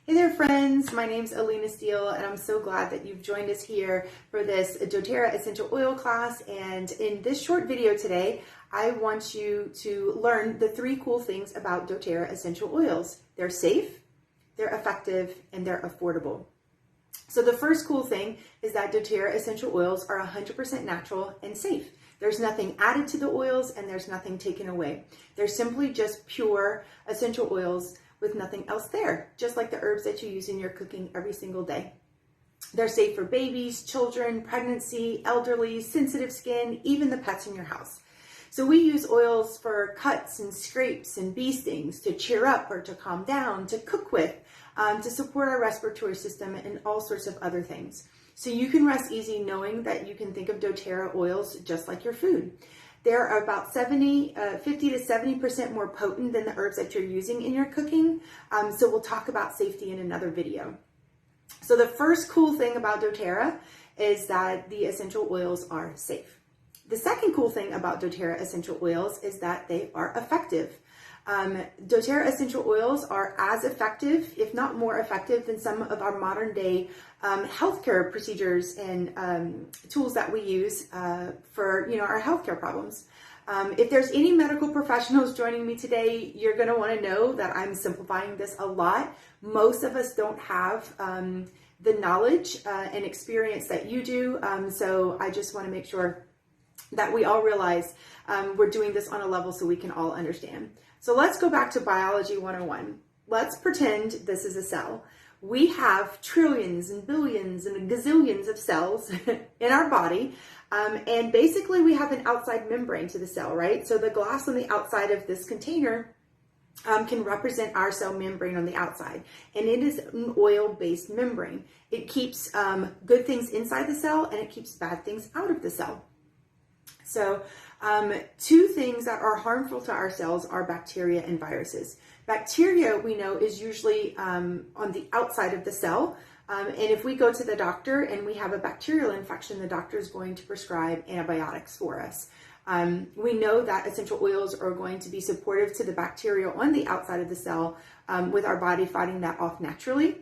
Hey there friends, my name's Alina Steele and I'm so glad that you've joined us here for this doTERRA essential oil class. And in this short video today, I want you to learn the 3 cool things about doTERRA essential oils. They're safe, they're effective, and they're affordable. So the first cool thing is that doTERRA essential oils are 100% natural and safe. There's nothing added to the oils and there's nothing taken away. They're simply just pure essential oils with nothing else there, just like the herbs that you use in your cooking every single day. They're safe for babies, children, pregnancy, elderly, sensitive skin, even the pets in your house. So we use oils for cuts and scrapes and bee stings, to cheer up or to calm down, to cook with, to support our respiratory system and all sorts of other things. So you can rest easy knowing that you can think of doTERRA oils just like your food. They're about 50 to 70% more potent than the herbs that you're using in your cooking. So we'll talk about safety in another video. So the first cool thing about doTERRA is that the essential oils are safe. The second cool thing about doTERRA essential oils is that they are effective. doTERRA essential oils are as effective, if not more effective, than some of our modern day healthcare procedures and tools that we use for our healthcare problems. If there's any medical professionals joining me today, you're going to want to know that I'm simplifying this a lot. Most of us don't have the knowledge and experience that you do, so I just want to make sure that we all realize we're doing this on a level so we can all understand. So let's go back to Biology 101. Let's pretend this is a cell. We have trillions and billions and gazillions of cells in our body. And basically we have an outside membrane to the cell, right? So the glass on the outside of this container can represent our cell membrane on the outside. And it is an oil-based membrane. It keeps good things inside the cell and it keeps bad things out of the cell. So 2 things that are harmful to our cells are bacteria and viruses. Bacteria, we know, is usually on the outside of the cell. And if we go to the doctor and we have a bacterial infection, the doctor is going to prescribe antibiotics for us. We know that essential oils are going to be supportive to the bacteria on the outside of the cell with our body fighting that off naturally.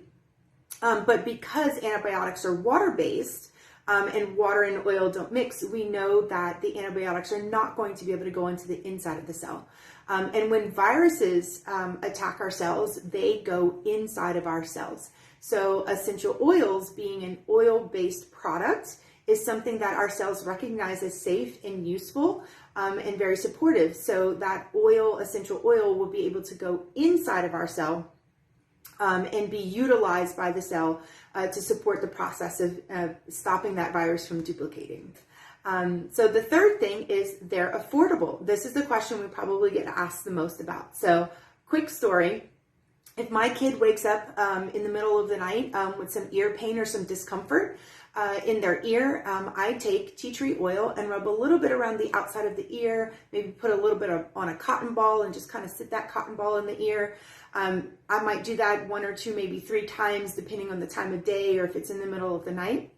But because antibiotics are water-based, and water and oil don't mix, we know that the antibiotics are not going to be able to go into the inside of the cell. And when viruses attack our cells, they go inside of our cells. So essential oils, being an oil-based product, is something that our cells recognize as safe and useful and very supportive. So that essential oil, will be able to go inside of our cell and be utilized by the cell to support the process of stopping that virus from duplicating. So the third thing is they're affordable. This is the question we probably get asked the most about. So quick story. If my kid wakes up in the middle of the night with some ear pain or some discomfort in their ear, I take tea tree oil and rub a little bit around the outside of the ear, maybe put a little bit on a cotton ball and just kind of sit that cotton ball in the ear. I might do that 1 or 2, maybe 3 times, depending on the time of day or if it's in the middle of the night.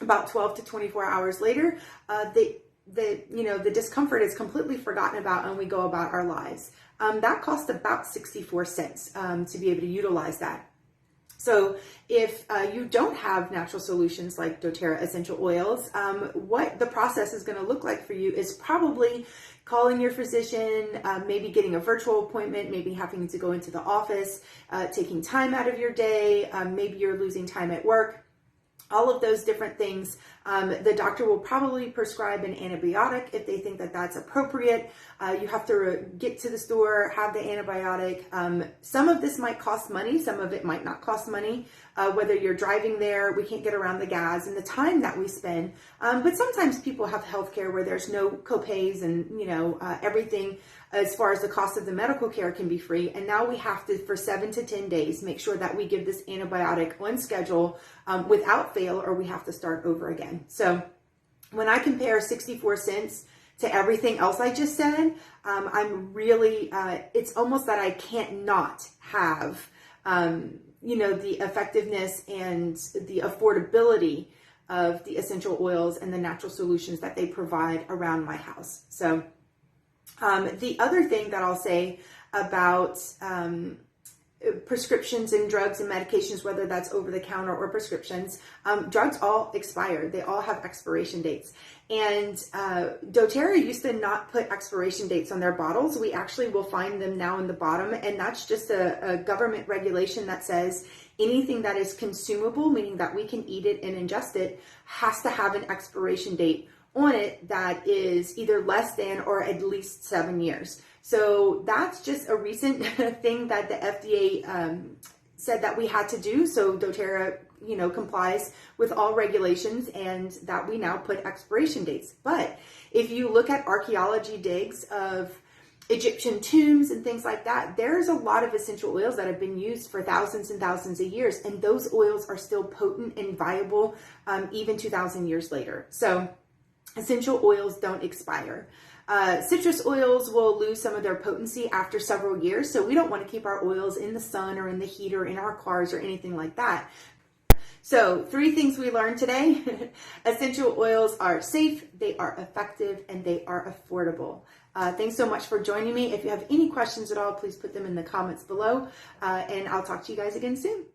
About 12 to 24 hours later, the discomfort is completely forgotten about and we go about our lives. That costs about 64 cents to be able to utilize that. So if you don't have natural solutions like doTERRA essential oils, what the process is going to look like for you is probably calling your physician, maybe getting a virtual appointment, maybe having to go into the office, taking time out of your day, maybe you're losing time at work. All of those different things, the doctor will probably prescribe an antibiotic if they think that that's appropriate. You have to get to the store, have the antibiotic. Some of this might cost money, some of it might not cost money. Whether you're driving there, we can't get around the gas and the time that we spend. But sometimes people have healthcare where there's no copays and everything as far as the cost of the medical care can be free. And now we have to, for 7 to 10 days, make sure that we give this antibiotic on schedule without fail, or we have to start over again. So when I compare 64 cents to everything else I just said, I'm really, it's almost that I can't not have, the effectiveness and the affordability of the essential oils and the natural solutions that they provide around my house. So the other thing that I'll say about prescriptions and drugs and medications, whether that's over the counter or prescriptions, drugs all expire. They all have expiration dates. And doTERRA used to not put expiration dates on their bottles. We actually will find them now in the bottom, and that's just a government regulation that says anything that is consumable, meaning that we can eat it and ingest it, has to have an expiration date on it that is either less than or at least 7 years. So that's just a recent thing that the FDA said that we had to do. So doTERRA, complies with all regulations, and that we now put expiration dates. But if you look at archaeology digs of Egyptian tombs and things like that, there's a lot of essential oils that have been used for thousands and thousands of years, and those oils are still potent and viable even 2,000 years later. So essential oils don't expire. Citrus oils will lose some of their potency after several years, so we don't want to keep our oils in the sun or in the heat or in our cars or anything like that. So 3 things we learned today. Essential oils are safe, they are effective, and they are affordable. Thanks so much for joining me. If you have any questions at all, please put them in the comments below, and I'll talk to you guys again soon.